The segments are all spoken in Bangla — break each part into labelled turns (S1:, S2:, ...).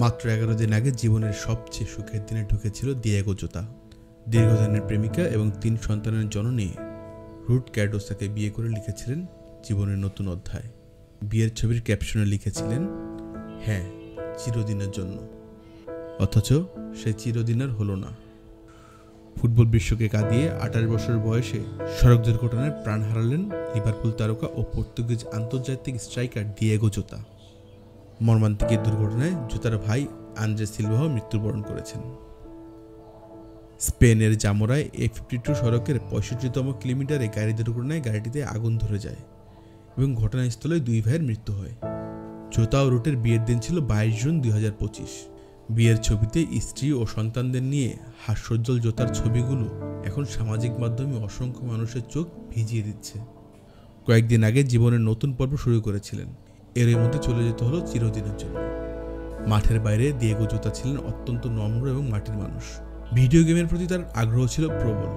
S1: মাত্র 11 দিন আগে জীবনের সবচেয়ে সুখের দিনে ঢুকেছিল দিয়েগো জোতা। দীর্ঘদিনের প্রেমিকা এবং 3 সন্তানের জননী রুথ ক্যার্ডোসাকে বিয়ে করে লিখেছিলেন জীবনের নতুন অধ্যায়। বিয়ের ছবির ক্যাপশনে লিখেছিলেন, হ্যাঁ, চিরদিনের জন্য। অথচ সে চিরদিন আর হলো না। ফুটবল বিশ্বকে কাঁদিয়ে 28 বছর বয়সে সড়ক দুর্ঘটনায় প্রাণ হারালেন লিভারপুল তারকা ও পর্তুগিজ আন্তর্জাতিক স্ট্রাইকার দিয়েগো জোতা। মর্মান্তিক এই দুর্ঘটনায় জোতার ভাই আন্দ্রে সিলভাও মৃত্যুবরণ করেছেন। স্পেনের জামোরায় A52 সড়কের 65তম কিলোমিটারে গাড়ি দুর্ঘটনায় গাড়িটিতে আগুন ধরে যায় এবং ঘটনাস্থলে 2 ভাইয়ের মৃত্যু হয়। জোতা ও রুটের বিয়ের দিন ছিল 22 জুন 2025। বিয়ের ছবিতে স্ত্রী ও সন্তানদের নিয়ে হাস্যোজ্জ্বল জোতার ছবিগুলো এখন সামাজিক মাধ্যমে অসংখ্য মানুষের চোখ ভিজিয়ে দিচ্ছে। কয়েকদিন আগে জীবনের নতুন পর্ব শুরু করেছিলেন, এর মধ্যে চলে যেতে হলো চিরদিনের জন্য। মাঠের বাইরে দিয়েগো জোতা ছিলেন অত্যন্ত নম্র এবং মাটির মানুষ। ভিডিও গেমের প্রতি তার আগ্রহ ছিল প্রবল।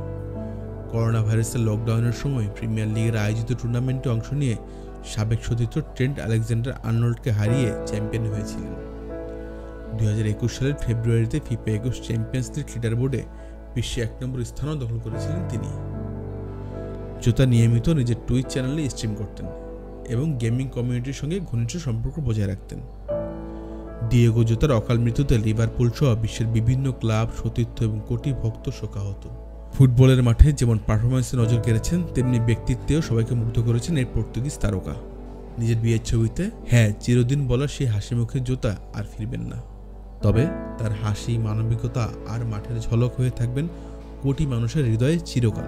S1: করোনা ভাইরাসের লকডাউনের সময় প্রিমিয়ার লিগের আয়োজিত টুর্নামেন্টে অংশ নিয়ে সাবেক সতীর্থ ট্রেন্ট আলেকজান্ডার আর্নল্ডকে হারিয়ে চ্যাম্পিয়ন হয়েছিলেন। 2021 সালের ফেব্রুয়ারিতে ফিফা 21 চ্যাম্পিয়ন্স লিগ লিডার বোর্ডে বিশ্বে 1 নম্বর স্থানও দখল করেছিলেন তিনি। জোতা নিয়মিত নিজের টুইচ চ্যানেলে স্ট্রিম করতেন এবং গেমিং কমিউনিটির সঙ্গে ঘনিষ্ঠ সম্পর্ক বজায় রাখতেন। দিয়েগো জোতার অকাল মৃত্যুতে লিভারপুল সহ বিশ্বের বিভিন্ন ক্লাব, সতীর্থ এবং কোটি ভক্ত শোকাহত। ফুটবলের মাঠে যেমন পারফরম্যান্সে নজর কেড়েছেন, তেমনি ব্যক্তিত্বেও সবাইকে মুগ্ধ করেছেন এই পর্তুগিজ তারকা। নিজের বিয়ের ছবিতে হ্যাঁ চিরদিন বলা সেই হাসি মুখের জোতা আর ফিরবেন না। তবে তার হাসি, মানবিকতা আর মাঠের ঝলক হয়ে থাকবেন কোটি মানুষের হৃদয়ে চিরকাল।